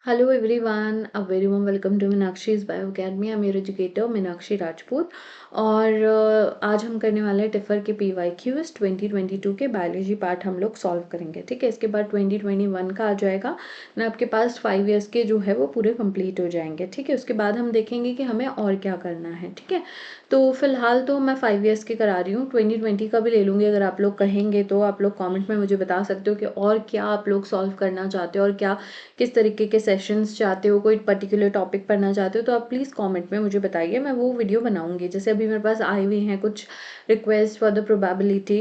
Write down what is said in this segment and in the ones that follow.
Hello everyone, a very warm welcome to Meenakshi's bio academy. I'm your educator Meenakshi Rajput और आज हम करने वाले हैं टिफर के PYQs 2022 के बायोलॉजी पार्ट हम लोग सॉल्व करेंगे। ठीक है, इसके बाद 2021 का आ जाएगा ना, आपके पास 5 इयर्स के जो है वो पूरे कंप्लीट हो जाएंगे। ठीक है, उसके बाद हम देखेंगे कि हमें और क्या करना है। ठीक है, तो फिलहाल तो मैं 5 इयर्स के करा रही हूँ, 2020 का भी ले लूँगी। अगर आप लोग कहेंगे तो आप लोग कमेंट में मुझे बता सकते हो कि और क्या आप लोग सॉल्व करना चाहते हो और क्या किस तरीके के सेशंस चाहते हो, कोई पर्टिकुलर टॉपिक पढ़ना चाहते हो तो आप प्लीज़ कमेंट में मुझे बताइए, मैं वो वीडियो बनाऊंगी। जैसे अभी मेरे पास आए हुए हैं कुछ request for the probability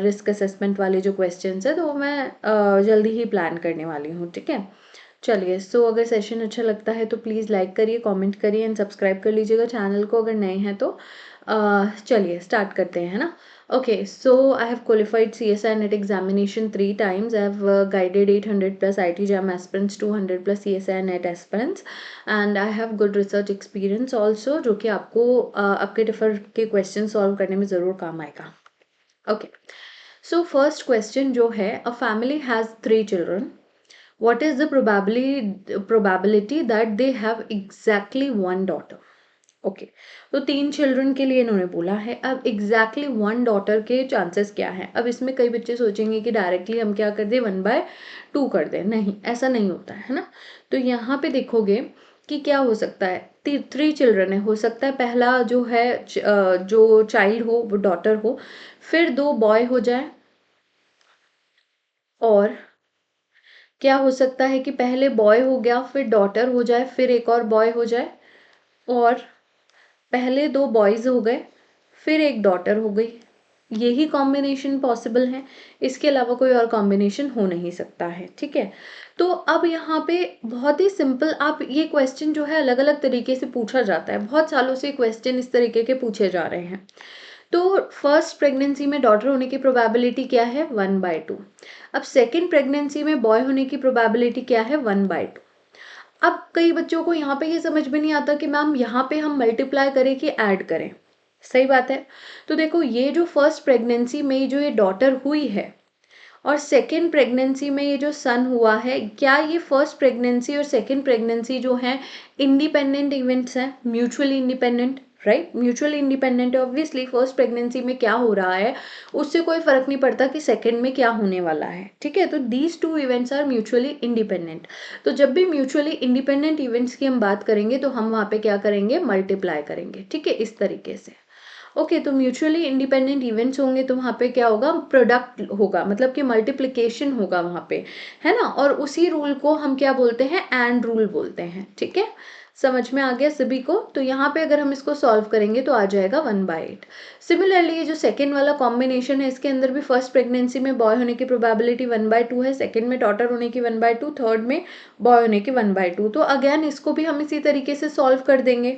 risk assessment वाले जो क्वेश्चंस है, तो वो मैं जल्दी ही प्लान करने वाली हूँ। ठीक है, चलिए। सो अगर सेशन अच्छा लगता है तो प्लीज़ लाइक करिए, कमेंट करिए एंड सब्सक्राइब कर लीजिएगा चैनल को अगर नए हैं तो। चलिए स्टार्ट करते हैं, है ना। Okay, so I have qualified CSI NET examination 3 times. I have guided 800 plus IT JAM aspirants, 200 plus CSI NET aspirants, and I have good research experience also, जो कि आपको आपके टिफर के क्वेश्चन सॉल्व करने में ज़रूर काम आएगा। Okay, so first question जो है, a family has 3 children. What is the probability that they have exactly one daughter? Okay तो 3 चिल्ड्रन के लिए इन्होंने बोला है। अब एग्जैक्टली 1 डॉटर के चांसेस क्या है। अब इसमें कई बच्चे सोचेंगे कि डायरेक्टली हम क्या कर दें, 1/2 कर दें। नहीं, ऐसा नहीं होता है ना। तो यहाँ पे देखोगे कि क्या हो सकता है, 3 चिल्ड्रन है, हो सकता है पहला जो है जो चाइल्ड हो वो डॉटर हो, फिर 2 बॉय हो जाए, और क्या हो सकता है कि पहले बॉय हो गया, फिर डॉटर हो जाए, फिर एक और बॉय हो जाए, और पहले 2 बॉयज़ हो गए, फिर एक डॉटर हो गई। यही कॉम्बिनेशन पॉसिबल है, इसके अलावा कोई और कॉम्बिनेशन हो नहीं सकता है। ठीक है, तो अब यहाँ पे बहुत ही सिंपल, आप ये क्वेश्चन जो है अलग अलग तरीके से पूछा जाता है, बहुत सालों से क्वेश्चन इस तरीके के पूछे जा रहे हैं। तो फर्स्ट प्रेगनेंसी में डॉटर होने की प्रोबेबिलिटी क्या है, 1/2। अब सेकेंड प्रेगनेंसी में बॉय होने की प्रोबेबिलिटी क्या है, 1/2। अब कई बच्चों को यहाँ पे ये समझ में नहीं आता कि मैम यहाँ पे हम मल्टीप्लाई करें कि ऐड करें। सही बात है। तो देखो, ये जो फर्स्ट प्रेगनेंसी में जो ये डॉटर हुई है और सेकेंड प्रेगनेंसी में ये जो सन हुआ है, क्या ये फर्स्ट प्रेगनेंसी और सेकेंड प्रेगनेंसी जो है इंडिपेंडेंट इवेंट्स हैं, mutually independent, right. Mutually independent है। ऑब्वियसली फर्स्ट प्रेगनेंसी में क्या हो रहा है उससे कोई फर्क नहीं पड़ता कि सेकेंड में क्या होने वाला है। ठीक है, तो these 2 events are mutually independent. तो जब भी म्यूचुअली इंडिपेंडेंट इवेंट्स की हम बात करेंगे तो हम वहाँ पे क्या करेंगे, मल्टीप्लाई करेंगे। ठीक है, इस तरीके से। ओके, तो म्यूचुअली इंडिपेंडेंट इवेंट्स होंगे तो वहाँ पे क्या होगा, प्रोडक्ट होगा, मतलब कि मल्टीप्लिकेशन होगा वहाँ पे, है ना। और उसी रूल को हम क्या बोलते हैं, एंड रूल बोलते हैं। ठीक है, समझ में आ गया सभी को। तो यहाँ पे अगर हम इसको सॉल्व करेंगे तो आ जाएगा 1/8। सिमिलरली ये जो सेकेंड वाला कॉम्बिनेशन है, इसके अंदर भी फर्स्ट प्रेगनेंसी में बॉय होने की प्रोबेबिलिटी 1/2 है, सेकेंड में डॉटर होने की 1/2, थर्ड में बॉय होने की 1/2। तो अगेन इसको भी हम इसी तरीके से सॉल्व कर देंगे,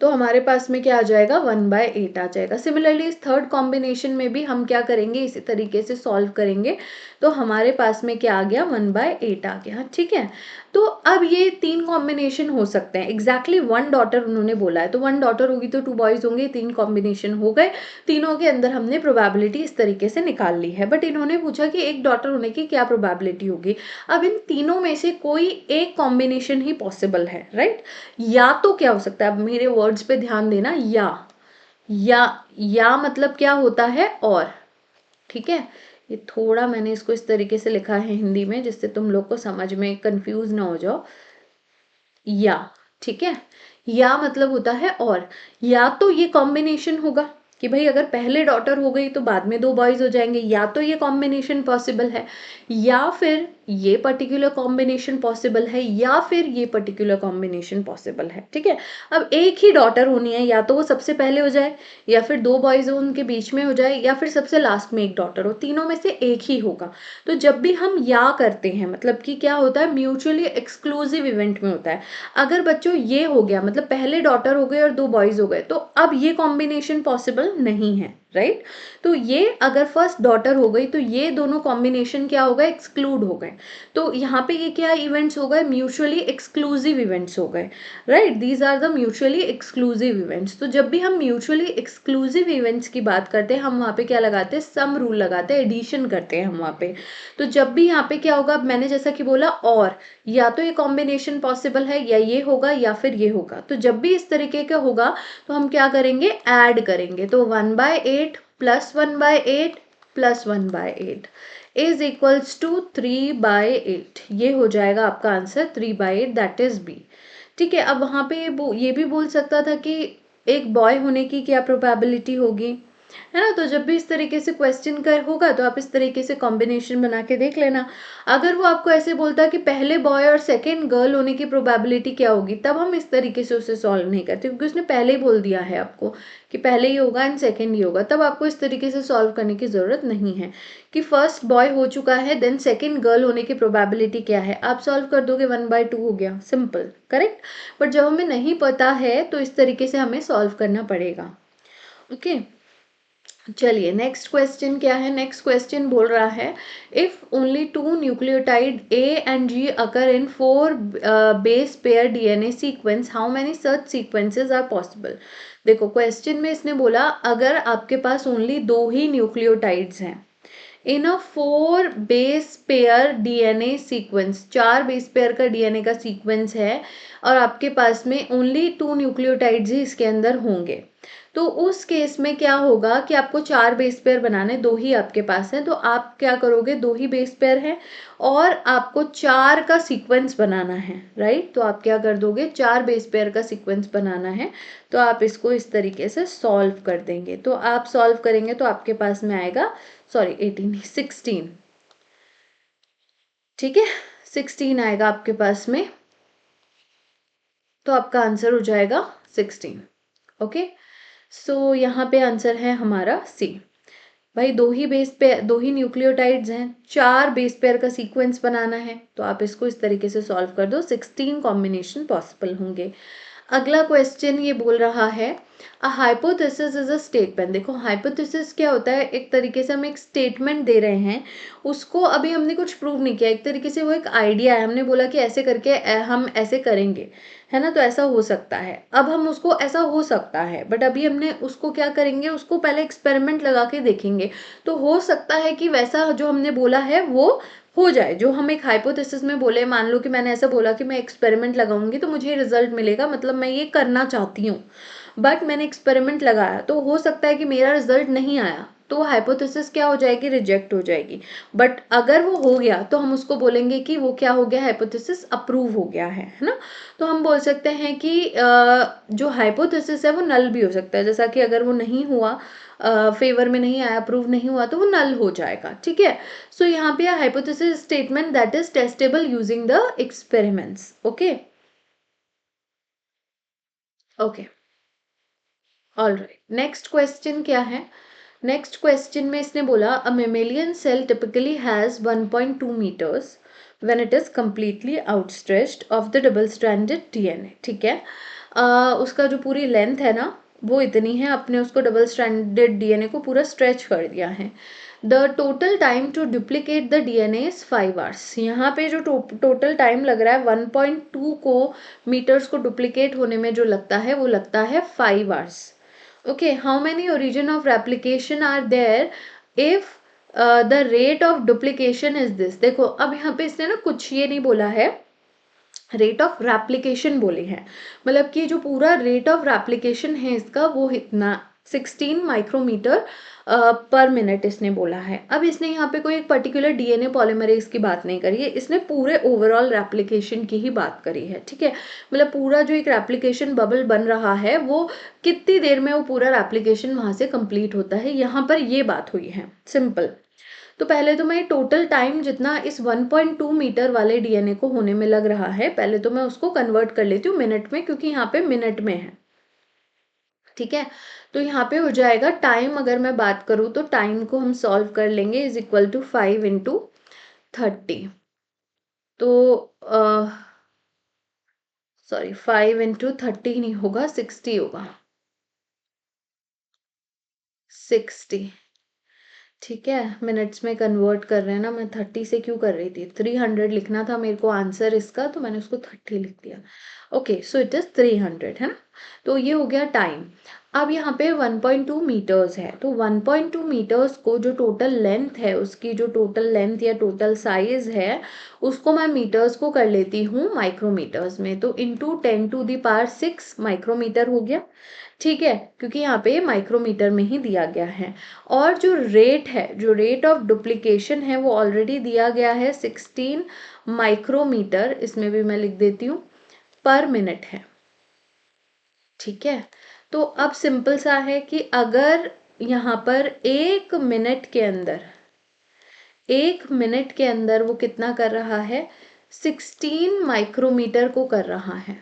तो हमारे पास में क्या आ जाएगा, 1/8 आ जाएगा। सिमिलरली इस थर्ड कॉम्बिनेशन में भी हम क्या करेंगे, इसी तरीके से सॉल्व करेंगे, तो हमारे पास में क्या आ गया, 1/8 आ गया। ठीक है, तो अब ये 3 कॉम्बिनेशन हो सकते हैं। एग्जैक्टली 1 डॉटर उन्होंने बोला है, तो 1 डॉटर होगी तो 2 बॉयज होंगे, 3 कॉम्बिनेशन हो गए। तीनों के अंदर हमने प्रोबेबिलिटी इस तरीके से निकाल ली है। बट इन्होंने पूछा कि एक डॉटर होने की क्या प्रोबेबिलिटी होगी। अब इन तीनों में से कोई एक कॉम्बिनेशन ही पॉसिबल है, राइट। या तो क्या हो सकता है, अब मेरे वर्ड्स पे ध्यान देना, या मतलब क्या होता है, और। ठीक है, ये थोड़ा मैंने इसको इस तरीके से लिखा है हिंदी में जिससे तुम लोग को समझ में कंफ्यूज ना हो जाओ। या, ठीक है, या मतलब होता है और। या तो ये कॉम्बिनेशन होगा कि भाई अगर पहले डॉटर हो गई तो बाद में 2 बॉयज हो जाएंगे, या तो ये कॉम्बिनेशन पॉसिबल है, या फिर ये पर्टिकुलर कॉम्बिनेशन पॉसिबल है, या फिर ये पर्टिकुलर कॉम्बिनेशन पॉसिबल है। ठीक है, अब एक ही डॉटर होनी है, या तो वो सबसे पहले हो जाए, या फिर 2 बॉयज हो उनके बीच में हो जाए, या फिर सबसे लास्ट में एक डॉटर हो, तीनों में से एक ही होगा। तो जब भी हम या करते हैं मतलब कि क्या होता है, म्यूचुअली एक्सक्लूसिव इवेंट में होता है। अगर बच्चों ये हो गया, मतलब पहले डॉटर हो गए और 2 बॉयज हो गए, तो अब ये कॉम्बिनेशन पॉसिबल नहीं है, राइट। तो ये अगर फर्स्ट डॉटर हो गई तो ये दोनों कॉम्बिनेशन क्या हो गए, एक्सक्लूड हो गए। तो यहाँ पे ये क्या इवेंट्स हो गए, म्यूचुअली एक्सक्लूसिव इवेंट्स हो गए, right. These are the mutually exclusive events. तो जब भी हम म्यूचुअली एक्सक्लूसिव इवेंट्स की बात करते हैं हम वहाँ पे क्या लगाते हैं, सम रूल लगाते हैं, एडिशन करते हैं हम वहाँ पे। तो जब भी यहाँ पे क्या होगा, मैंने जैसा कि बोला, और या तो ये कॉम्बिनेशन पॉसिबल है या ये होगा या फिर ये होगा। तो जब भी इस तरीके का होगा तो हम क्या करेंगे, ऐड करेंगे। तो 1/8 + 1/8 + 1/8 इज इक्वल्स टू 3/8। ये हो जाएगा आपका आंसर 3/8, दैट इज बी। ठीक है। अब वहाँ पे ये भी बोल सकता था कि एक बॉय होने की क्या प्रोबेबिलिटी होगी, है ना। तो जब भी इस तरीके से क्वेश्चन कर होगा तो आप इस तरीके से कॉम्बिनेशन बना के देख लेना। अगर वो आपको ऐसे बोलता कि पहले बॉय और सेकंड गर्ल होने की प्रोबेबिलिटी क्या होगी, तब हम इस तरीके से उसे सॉल्व नहीं करते, क्योंकि उसने पहले ही बोल दिया है आपको कि पहले ही होगा एंड सेकंड ही होगा। तब आपको इस तरीके से सॉल्व करने की ज़रूरत नहीं है कि फर्स्ट बॉय हो चुका है देन सेकेंड गर्ल होने की प्रोबेबिलिटी क्या है। आप सॉल्व कर दोगे 1/2 हो गया, सिंपल, करेक्ट। बट जब हमें नहीं पता है तो इस तरीके से हमें सॉल्व करना पड़ेगा। ओके चलिए नेक्स्ट क्वेश्चन क्या है। नेक्स्ट क्वेश्चन बोल रहा है if only 2 nucleotide A and G occur in 4 base pair DNA sequence, how many such sequences are possible. देखो क्वेश्चन में इसने बोला अगर आपके पास ओनली 2 ही न्यूक्लियोटाइड्स हैं इन अ 4 base pair DNA sequence, 4 base pair का डीएनए का सीक्वेंस है और आपके पास में ओनली 2 न्यूक्लियोटाइड्स ही इसके अंदर होंगे, तो उस केस में क्या होगा कि आपको 4 बेस पेयर बनाने, 2 ही आपके पास है तो आप क्या करोगे, 2 ही बेस पेयर है और आपको 4 का सीक्वेंस बनाना है, राइट। तो आप क्या कर दोगे, 4 बेस पेयर का सीक्वेंस बनाना है। तो आप इसको इस तरीके से सॉल्व कर देंगे। तो आप सॉल्व करेंगे तो आपके पास में आएगा, सॉरी 18 16, ठीक है 16 आएगा आपके पास में। तो आपका आंसर हो जाएगा 16। ओके सो यहाँ पे आंसर है हमारा सी। भाई 2 ही बेस पे 2 ही न्यूक्लियोटाइड्स हैं, 4 बेस पेयर का सीक्वेंस बनाना है, तो आप इसको इस तरीके से सॉल्व कर दो, 16 कॉम्बिनेशन पॉसिबल होंगे। अगला क्वेश्चन ये बोल रहा है a hypothesis is a statement. देखो हाइपोथेसिस क्या होता है, एक तरीके से हम एक स्टेटमेंट दे रहे हैं, उसको अभी हमने कुछ प्रूव नहीं किया, एक तरीके से वो एक आइडिया है, हमने बोला कि ऐसे करके हम ऐसे करेंगे, है ना, तो ऐसा हो सकता है। अब हम उसको ऐसा हो सकता है बट अभी हमने उसको क्या करेंगे, उसको पहले एक्सपेरिमेंट लगा के देखेंगे। तो हो सकता है कि वैसा जो हमने बोला है वो हो जाए, जो हम एक हाइपोथेसिस में बोले। मान लो कि मैंने ऐसा बोला कि मैं एक्सपेरिमेंट लगाऊंगी तो मुझे रिजल्ट मिलेगा, मतलब मैं ये करना चाहती हूँ, बट मैंने एक्सपेरिमेंट लगाया तो हो सकता है कि मेरा रिजल्ट नहीं आया, तो वो हाइपोथेसिस क्या हो जाएगी, रिजेक्ट हो जाएगी। बट अगर वो हो गया तो हम उसको बोलेंगे कि वो क्या हो गया, हाइपोथेसिस अप्रूव हो गया है ना। तो हम बोल सकते हैं कि जो हाइपोथेसिस है वो नल भी हो सकता है, जैसा कि अगर वो नहीं हुआ, फेवर में नहीं आया, अप्रूव नहीं हुआ, तो वो नल हो जाएगा, ठीक है। सो यहाँ पे hypothesis statement that is testable using the experiments. Okay okay alright next question क्या है। नेक्स्ट क्वेश्चन में इसने बोला a mammalian cell typically has 1.2 meters when it is completely outstretched of the double stranded DNA। ठीक है उसका जो पूरी लेंथ है ना वो इतनी है, अपने उसको डबल स्ट्रैंडेड डीएनए को पूरा स्ट्रेच कर दिया है। The total time to duplicate the DNA is 5 hours। यहाँ पे जो टोटल टाइम लग रहा है 1.2 को मीटर्स को डुप्लीकेट होने में जो लगता है वो लगता है 5 hours। Okay how many origin of replication are there if the rate of duplication is this. देखो अब यहाँ पे इसने ना कुछ ये नहीं बोला है, रेट ऑफ रेप्लिकेशन बोले हैं, मतलब कि जो पूरा रेट ऑफ रेप्लिकेशन है इसका वो इतना 16 माइक्रोमीटर पर मिनट इसने बोला है। अब इसने यहाँ पे कोई एक पर्टिकुलर डीएनए पॉलीमरेज की बात नहीं करी है, इसने पूरे ओवरऑल रेप्लिकेशन की ही बात करी है, ठीक है। मतलब पूरा जो एक रेप्लिकेशन बबल बन रहा है वो कितनी देर में वो पूरा रेप्लिकेशन वहां से कंप्लीट होता है, यहाँ पर ये बात हुई है, सिंपल। तो पहले तो मैं टोटल टाइम जितना इस 1.2 मीटर वाले डीएनए को होने में लग रहा है, पहले तो मैं उसको कन्वर्ट कर लेती हूँ मिनट में, क्योंकि यहाँ पे मिनट में है, ठीक है। तो यहाँ पे हो जाएगा टाइम, अगर मैं बात करूँ तो टाइम को हम सॉल्व कर लेंगे, इज इक्वल टू 5 × 30। तो सॉरी 5 × 30 नहीं होगा, 60 होगा, 60, ठीक है, मिनट्स में कन्वर्ट कर रहे हैं ना, मैं 30 से क्यों कर रही थी, 300 लिखना था मेरे को आंसर इसका, तो मैंने उसको 30 लिख दिया। ओके, सो इट इज़ 300, है ना। तो ये हो गया टाइम। अब यहाँ पे 1.2 मीटर्स है, तो 1.2 मीटर्स को जो टोटल लेंथ है, उसकी जो टोटल लेंथ या टोटल साइज है, उसको मैं मीटर्स को कर लेती हूँ माइक्रोमीटर्स में, तो इंटू 10⁶ माइक्रोमीटर हो गया, ठीक है, क्योंकि यहाँ पे माइक्रोमीटर में ही दिया गया है। और जो रेट है, जो रेट ऑफ डुप्लीकेशन है, वो ऑलरेडी दिया गया है 16 माइक्रोमीटर, इसमें भी मैं लिख देती हूँ, पर मिनट है, ठीक है। तो अब सिंपल सा है कि अगर यहाँ पर 1 मिनट के अंदर वो कितना कर रहा है, 16 माइक्रोमीटर को कर रहा है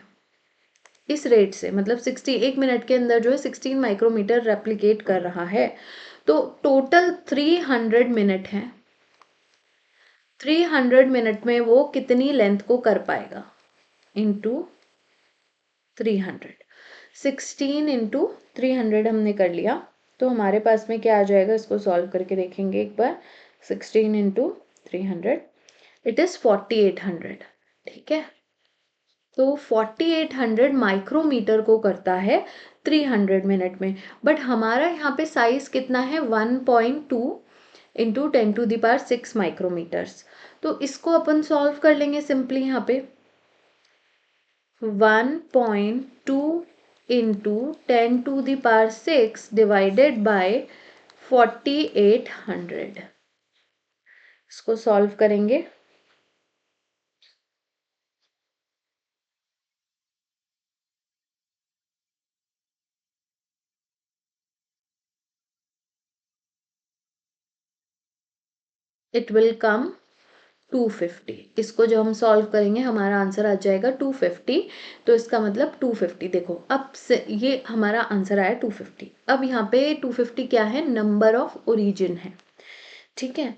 इस रेट से, मतलब 1 मिनट के अंदर जो है 16 माइक्रोमीटर रेप्लिकेट कर रहा है, तो टोटल 300 मिनट है। 300 मिनट में वो कितनी लेंथ को कर पाएगा, इंटू 300, 16 इंटू 300 हमने कर लिया, तो हमारे पास में क्या आ जाएगा, इसको सॉल्व करके देखेंगे एक बार। 16 इंटू 300, इट इज़ 4800, ठीक है। तो 4800 माइक्रोमीटर को करता है 300 मिनट में, बट हमारा यहाँ पे साइज कितना है, 1.2 इंटू 10⁶ माइक्रोमीटर्स। तो इसको अपन सॉल्व कर लेंगे सिंपली, यहाँ पे 1.2 इंटू 10⁶ डिवाइडेड बाय 4800, इसको सॉल्व करेंगे। इट विल कम 250, इसको जो हम सॉल्व करेंगे हमारा आंसर आ जाएगा 250, तो इसका मतलब 250, देखो अब से ये हमारा आंसर आया 250। अब यहाँ पे 250 क्या है, नंबर ऑफ ओरिजिन है, ठीक है।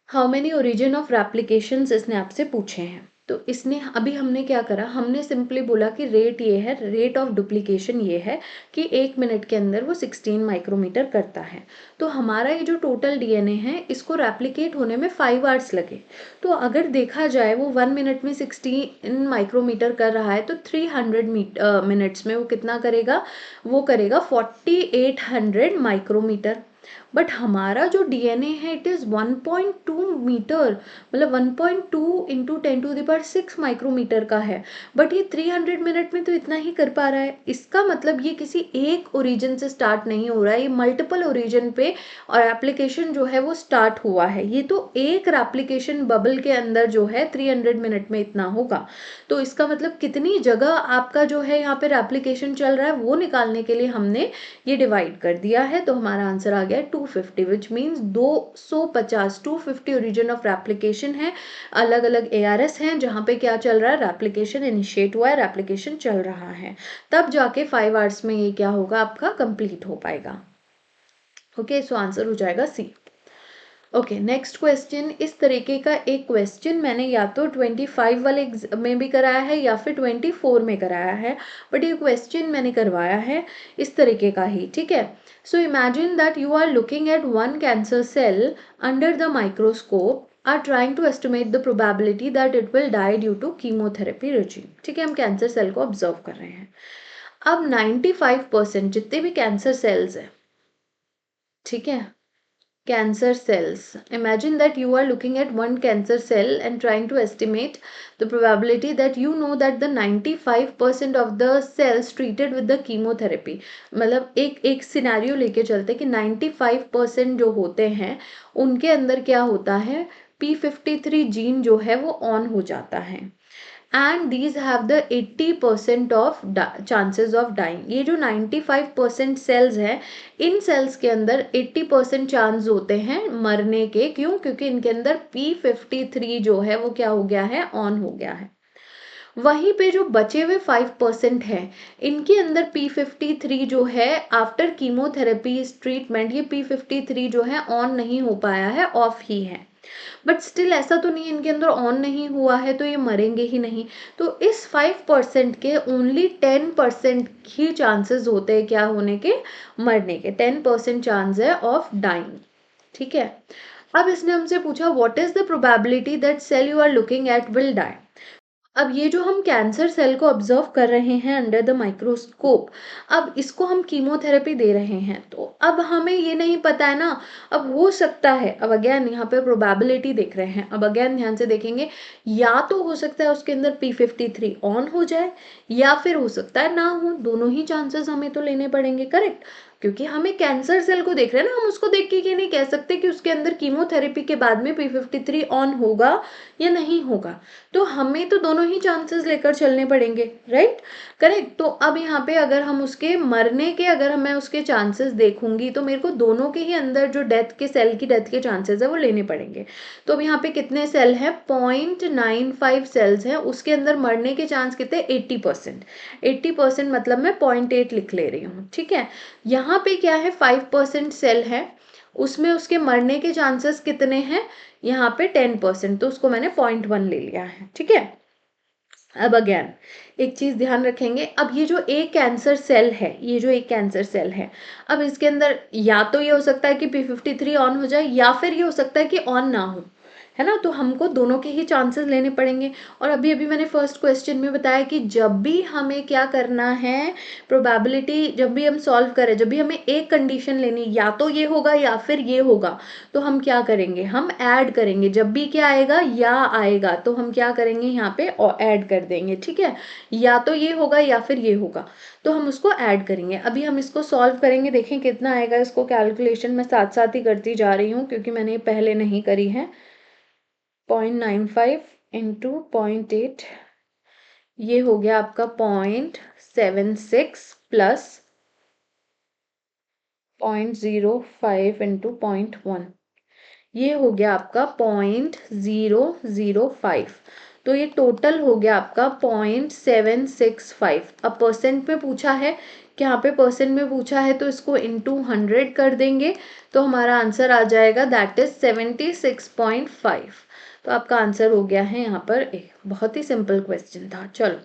हाउ मेनी ओरिजिन ऑफ रेप्लिकेशंस इसने आपसे पूछे हैं, तो इसने अभी हमने क्या करा, हमने सिंपली बोला कि रेट ये है, रेट ऑफ डुप्लीकेशन ये है कि 1 मिनट के अंदर वो 16 माइक्रोमीटर करता है। तो हमारा ये जो टोटल डीएनए है, इसको रेप्लिकेट होने में 5 आवर्स लगे, तो अगर देखा जाए वो 1 मिनट में 16 माइक्रोमीटर कर रहा है, तो 300 मिनट्स में वो कितना करेगा, वो करेगा 4800 माइक्रोमीटर। बट हमारा जो डीएनए है, इट इज़ 1.2 मीटर, मतलब 1.2 इंटू 10⁶ माइक्रोमीटर का है, बट ये 300 मिनट में तो इतना ही कर पा रहा है। इसका मतलब ये किसी एक ओरिजिन से स्टार्ट नहीं हो रहा है, ये मल्टीपल ओरिजिन पे और एप्लीकेशन जो है वो स्टार्ट हुआ है। ये तो एक एप्लीकेशन बबल के अंदर जो है 300 मिनट में इतना होगा, तो इसका मतलब कितनी जगह आपका जो है यहाँ पे एप्लीकेशन चल रहा है, वो निकालने के लिए हमने ये डिवाइड कर दिया है। तो हमारा आंसर आ गया 250, which means 250, 250 origin of replication है, अलग अलग ARS हैं जहाँ पे क्या चल रहा है, रेप्लिकेशन इनिशिएट हुआ है, रेप्लिकेशन चल रहा है, तब जाके 5 आवर्स में ये क्या होगा, आपका कंप्लीट हो पाएगा। ओके, सो आंसर हो जाएगा सी। ओके, नेक्स्ट क्वेश्चन, इस तरीके का एक क्वेश्चन मैंने या तो 25 वाले में भी कराया है या फिर 24 में कराया है, बट ये क्वेश्चन मैंने करवाया है इस तरीके का ही, ठीक है। So imagine that you are looking at one cancer cell under the microscope, are trying to estimate the probability that it will die due to chemotherapy regime, ठीक है। हम कैंसर सेल को ऑब्जर्व कर रहे हैं। अब 95% जितने भी कैंसर सेल्स हैं, ठीक है, cancer cells, imagine that you are looking at one cancer cell and trying to estimate the probability that you know that the 95% of the cells treated with the chemotherapy, मतलब एक scenario लेके चलते कि 95% जो होते हैं उनके अंदर क्या होता है, P53 जीन जो है वो ऑन हो जाता है, and these have the 80% of chances of dying. ये जो 95% सेल्स हैं, इन सेल्स के अंदर 80% चांस होते हैं मरने के, क्यों, क्योंकि इनके अंदर P53 जो है वो क्या हो गया है, ऑन हो गया है। वहीं पे जो बचे हुए 5% है, इनके अंदर P53 जो है आफ्टर कीमोथेरेपी ट्रीटमेंट, ये P53 जो है ऑन नहीं हो पाया है, ऑफ ही है। बट स्टिल ऐसा तो नहीं इनके अंदर ऑन नहीं हुआ है तो ये मरेंगे ही नहीं। तो इस 5% के ओनली 10% ही चांसेस होते हैं क्या होने के, मरने के। 10% चांस है ऑफ डाइंग। ठीक है, अब इसने हमसे पूछा what is the probability that cell you are looking at will die. अब ये जो हम कैंसर सेल को ऑब्जर्व कर रहे हैं अंडर द माइक्रोस्कोप, अब इसको हम कीमोथेरेपी दे रहे हैं, तो अब हमें ये नहीं पता है ना, अब हो सकता है, अब अगेन यहाँ पे प्रोबेबिलिटी देख रहे हैं, अब अगेन ध्यान से देखेंगे, या तो हो सकता है उसके अंदर P53 ऑन हो जाए, या फिर हो सकता है ना हो, दोनों ही चांसेस हमें तो लेने पड़ेंगे, करेक्ट। क्योंकि हमें कैंसर सेल को देख रहे हैं ना, हम उसको देख के ये नहीं कह सकते कि उसके अंदर कीमोथेरेपी के बाद में P53 ऑन होगा या नहीं होगा, तो हमें तो दोनों ही चांसेस लेकर चलने पड़ेंगे, राइट, करेक्ट। तो अब यहाँ पे अगर हम उसके मरने के, अगर मैं उसके चांसेस देखूंगी तो मेरे को दोनों के ही अंदर जो डेथ के, सेल की डेथ के चांसेस है वो लेने पड़ेंगे। तो अब यहाँ पे कितने सेल हैं, 0.95 सेल्स हैं, उसके अंदर मरने के चांस कितने, 80%। 80% मतलब मैं 0.8 लिख ले रही हूँ, ठीक है। यहाँ पे क्या है, 5% सेल है, उसमें उसके मरने के चांसेस कितने हैं, यहाँ पे 10%, तो उसको मैंने 0.1 ले लिया है, ठीक है। अब अगेन एक चीज ध्यान रखेंगे, अब ये जो एक कैंसर सेल है, ये जो एक कैंसर सेल है, अब इसके अंदर या तो ये हो सकता है कि P53 ऑन हो जाए, या फिर ये हो सकता है कि ऑन ना हो, है ना। तो हमको दोनों के ही चांसेस लेने पड़ेंगे। और अभी अभी मैंने फर्स्ट क्वेश्चन में बताया कि जब भी हमें क्या करना है, प्रोबेबिलिटी जब भी हम सॉल्व करें, जब भी हमें एक कंडीशन लेनी, या तो ये होगा या फिर ये होगा, तो हम क्या करेंगे, हम ऐड करेंगे। जब भी क्या आएगा, या आएगा, तो हम क्या करेंगे, यहाँ पे ऐड कर देंगे, ठीक है। या तो ये होगा या फिर ये होगा, तो हम उसको ऐड करेंगे। अभी हम इसको सॉल्व करेंगे, देखें कितना आएगा। इसको कैलकुलेशन मैं साथ साथ ही करती जा रही हूँ क्योंकि मैंने पहले नहीं करी है। 0.95 इंटू 0.8, ये हो गया आपका 0.76 प्लस 0.05 इंटू 0.1, ये हो गया आपका 0.005। तो ये टोटल हो गया आपका 0.765। अब परसेंट में पूछा है, कि यहाँ पे परसेंट में पूछा है, तो इसको इंटू 100 कर देंगे, तो हमारा आंसर आ जाएगा, दैट इज 76.5। तो आपका आंसर हो गया है यहाँ पर ए। बहुत ही सिंपल क्वेश्चन था। चलो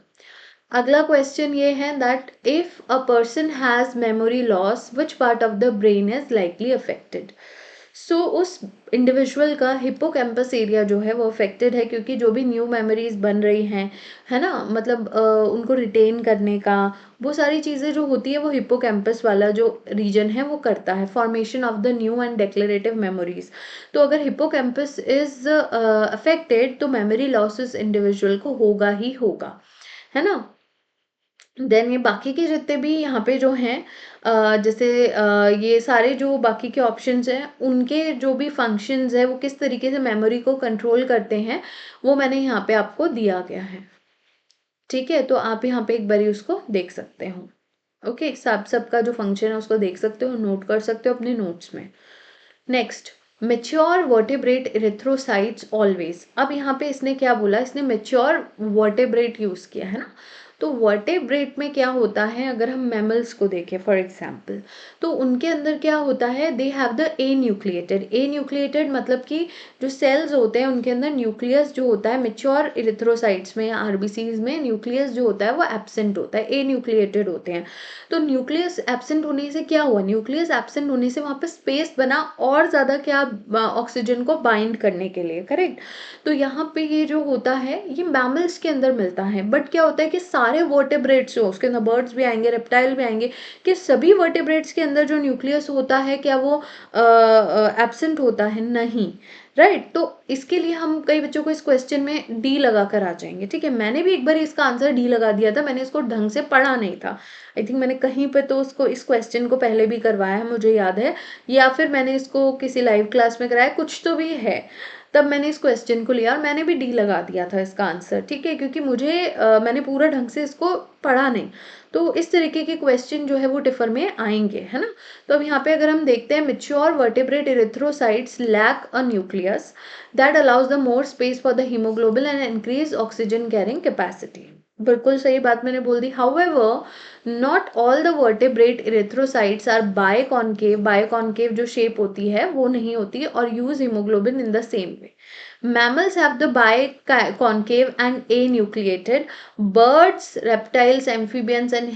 अगला क्वेश्चन ये है that if a person has memory loss which part of the brain is likely affected. So उस इंडिविजुअल का हिप्पोकैम्पस एरिया जो है वो अफेक्टेड है, क्योंकि जो भी न्यू मेमोरीज बन रही हैं, है ना, मतलब उनको रिटेन करने का, वो सारी चीज़ें जो होती है वो हिप्पोकैम्पस वाला जो रीजन है वो करता है, formation of the new and declarative memories. तो अगर हिप्पोकैम्पस इज अफेक्टेड तो मेमोरी लॉस इस इंडिविजुअल को होगा ही होगा, है ना। देन ये बाकी के जितने भी यहाँ पे जो हैं, जैसे ये सारे जो बाकी के ऑप्शंस हैं, उनके जो भी फंक्शंस है वो किस तरीके से मेमोरी को कंट्रोल करते हैं, वो मैंने यहाँ पे आपको दिया गया है, ठीक है। तो आप यहाँ पे एक बारी उसको देख सकते हो, ओके। सबका जो फंक्शन है उसको देख सकते हो, नोट कर सकते हो अपने नोट्स में। Next, mature vertebrate erythrocytes always. अब यहाँ पे इसने क्या बोला, इसने मेच्योर वर्टेब्रेट यूज किया है ना। तो वर्टेब्रेट में क्या होता है, अगर हम मैमल्स को देखें फॉर एग्जांपल, तो उनके अंदर क्या होता है, they have the A nucleated. A nucleated मतलब कि जो सेल्स होते हैं उनके अंदर न्यूक्लियस जो होता है, मेच्योर इरिथ्रोसाइट्स में या आरबीसीज में न्यूक्लियस जो होता है वो एब्सेंट होता है, ए न्यूक्लिएटेड होते हैं। तो न्यूक्लियस एब्सेंट होने से क्या हुआ, न्यूक्लियस एब्सेंट होने से वहाँ पे स्पेस बना और ज़्यादा क्या, ऑक्सीजन को बाइंड करने के लिए, करेक्ट। तो यहाँ पे ये जो होता है ये मैमल्स के अंदर मिलता है, बट क्या होता है कि सारे वर्टेब्रेट्स जो उसके अंदर, बर्ड्स भी आएंगे, रेप्टाइल भी आएंगे, कि सभी वर्टेब्रेट्स के अंदर जो न्यूक्लियस होता है क्या वो एब्सेंट होता है, नहीं, राइट। तो इसके लिए हम कई बच्चों को इस क्वेश्चन में डी लगा कर आ जाएंगे, ठीक है। मैंने भी एक बार इसका आंसर डी लगा दिया था, मैंने इसको ढंग से पढ़ा नहीं था, आई थिंक मैंने कहीं पे तो उसको, इस क्वेश्चन को पहले भी करवाया है मुझे याद है, या फिर मैंने इसको किसी लाइव क्लास में कराया, कुछ तो भी है, तब मैंने इस क्वेश्चन को लिया और मैंने भी डी लगा दिया था इसका आंसर, ठीक है, क्योंकि मुझे मैंने पूरा ढंग से इसको पढ़ा नहीं। तो इस तरीके के क्वेश्चन जो है वो टिफर में आएंगे, है ना। तो अब यहाँ पे अगर हम देखते हैं, mature vertebrate erythrocytes lack a nucleus that allows the more space for the hemoglobin and increase oxygen carrying capacity. बिल्कुल सही बात मैंने बोल दी। However not all the vertebrate erythrocytes are biconcave. Biconcave जो शेप होती है वो नहीं होती और use hemoglobin in the same way. Mammals have the biconcave and anucleated. Birds, reptiles, amphibians, and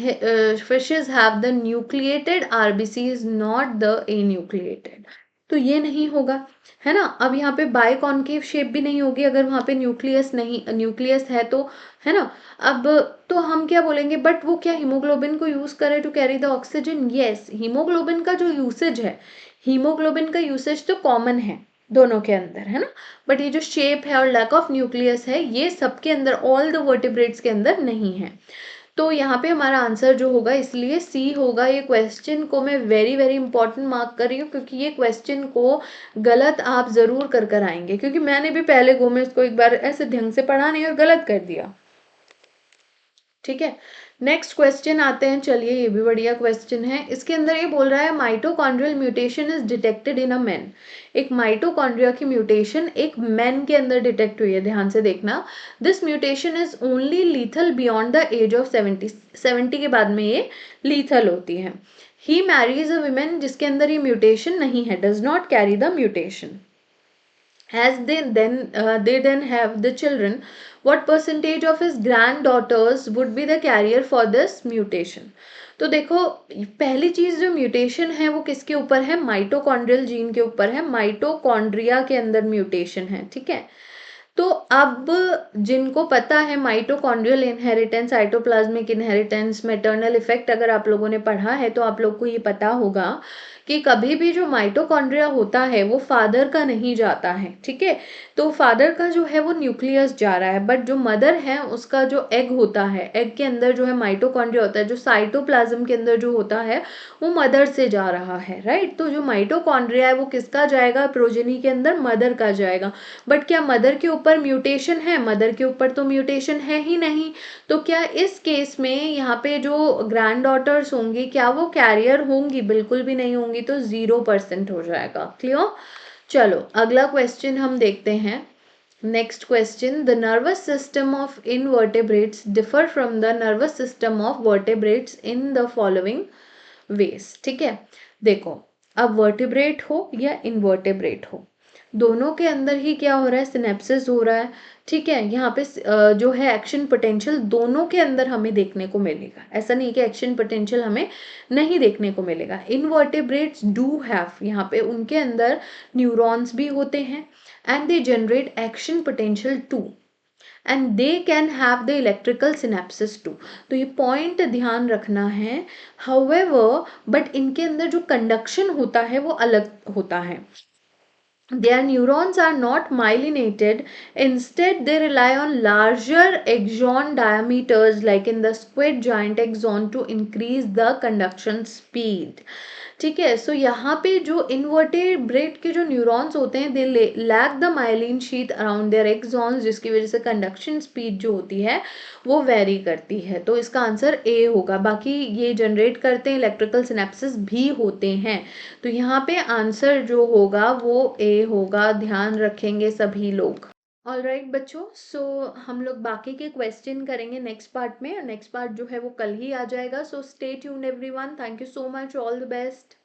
fishes have the nucleated RBCs, not the anucleated. तो ये नहीं होगा, है ना। अब यहाँ पे बाय कॉन्केव शेप भी नहीं होगी अगर वहाँ पे न्यूक्लियस नहीं, न्यूक्लियस है तो, है ना। अब तो हम क्या बोलेंगे, बट वो क्या हीमोग्लोबिन को यूज करे to carry the oxygen? Yes, haemoglobin का जो यूसेज है, हीमोग्लोबिन का यूसेज तो कॉमन है दोनों के अंदर, है ना। बट ये जो शेप है और लैक ऑफ न्यूक्लियस है, ये सबके अंदर, ऑल द वर्टिब्रेट्स के अंदर नहीं है। तो यहाँ पे हमारा आंसर जो होगा, इसलिए सी होगा। ये क्वेश्चन को मैं वेरी वेरी इंपॉर्टेंट मार्क कर रही हूँ, क्योंकि ये क्वेश्चन को गलत आप ज़रूर कर कर आएंगे, क्योंकि मैंने भी पहले गो में इसको एक बार ऐसे ढंग से पढ़ा नहीं और गलत कर दिया। ठीक है, नेक्स्ट क्वेश्चन आते हैं। चलिए, ये भी बढ़िया क्वेश्चन है। इसके अंदर ये बोल रहा है mitochondrial mutation is detected in a man. एक माइटोकॉन्ड्रिया की म्यूटेशन एक मैन के अंदर डिटेक्ट हुई है, ध्यान से देखना। This mutation is only lethal beyond the age of 70 के बाद में ये लीथल होती है। ही मैरीज अ विमेन जिसके अंदर ये म्यूटेशन नहीं है, does not carry the mutation. As they then have the children, what percentage of his granddaughters would be the carrier for this mutation? तो देखो, पहली चीज जो म्यूटेशन है वो किसके ऊपर है? माइटोकॉन्ड्रियल जीन के ऊपर है, माइटोकॉन्ड्रिया के अंदर म्यूटेशन है, ठीक है। तो अब जिनको पता है mitochondrial inheritance, cytoplasmic inheritance, maternal effect अगर आप लोगों ने पढ़ा है तो आप लोग को ये पता होगा कि कभी भी जो माइटोकॉन्ड्रिया होता है वो फादर का नहीं जाता है, ठीक है। तो फादर का जो है वो न्यूक्लियस जा रहा है, बट जो मदर है उसका जो एग होता है, एग के अंदर जो है माइटोकॉन्ड्रिया होता है, जो साइटोप्लाज्म के अंदर जो होता है वो मदर से जा रहा है, राइट। तो जो माइटोकॉन्ड्रिया है वो किसका जाएगा? प्रोजेनी के अंदर मदर का जाएगा। बट क्या मदर के ऊपर म्यूटेशन है? मदर के ऊपर तो म्यूटेशन है ही नहीं। तो क्या इस केस में यहाँ पे जो ग्रैंड डॉटर्स होंगी क्या वो कैरियर होंगी? बिल्कुल भी नहीं होंगी, तो 0% हो जाएगा। क्लियर? चलो अगला क्वेश्चन हम देखते हैं। Next question, the nervous system of invertebrates differ from the nervous system of vertebrates in the following veg. ठीक है, देखो, अब वर्टिब्रेट हो या इनवर्टेब्रेट हो, दोनों के अंदर ही क्या हो रहा है? सिनेप्सिस हो रहा है, ठीक है। यहाँ पे जो है एक्शन पोटेंशियल दोनों के अंदर हमें देखने को मिलेगा, ऐसा नहीं कि एक्शन पोटेंशियल हमें नहीं देखने को मिलेगा। इनवर्टेब्रेट्स डू हैव, यहाँ पे उनके अंदर न्यूरॉन्स भी होते हैं and they generate action potential too and they can have the electrical synapses too. तो ये पॉइंट ध्यान रखना है। हाउएवर बट इनके अंदर जो कंडक्शन होता है वो अलग होता है। Their neurons are not myelinated. Instead, they rely on larger axon diameters, like in the squid giant axon, to increase the conduction speed. ठीक है, सो यहाँ पे जो इनवर्टेब्रेट के जो न्यूरॉन्स होते हैं they lack the myelin sheath around their axons, जिसकी वजह से कंडक्शन स्पीड जो होती है वो वेरी करती है। तो इसका आंसर ए होगा। बाकी ये जनरेट करते हैं, इलेक्ट्रिकल सिनेप्सिस भी होते हैं। तो यहाँ पे आंसर जो होगा वो ए होगा, ध्यान रखेंगे सभी लोग। ऑल राइट बच्चों, सो हम लोग बाकी के क्वेश्चन करेंगे नेक्स्ट पार्ट में। नेक्स्ट पार्ट जो है वो कल ही आ जाएगा। So stay tuned everyone, thank you so much, all the best.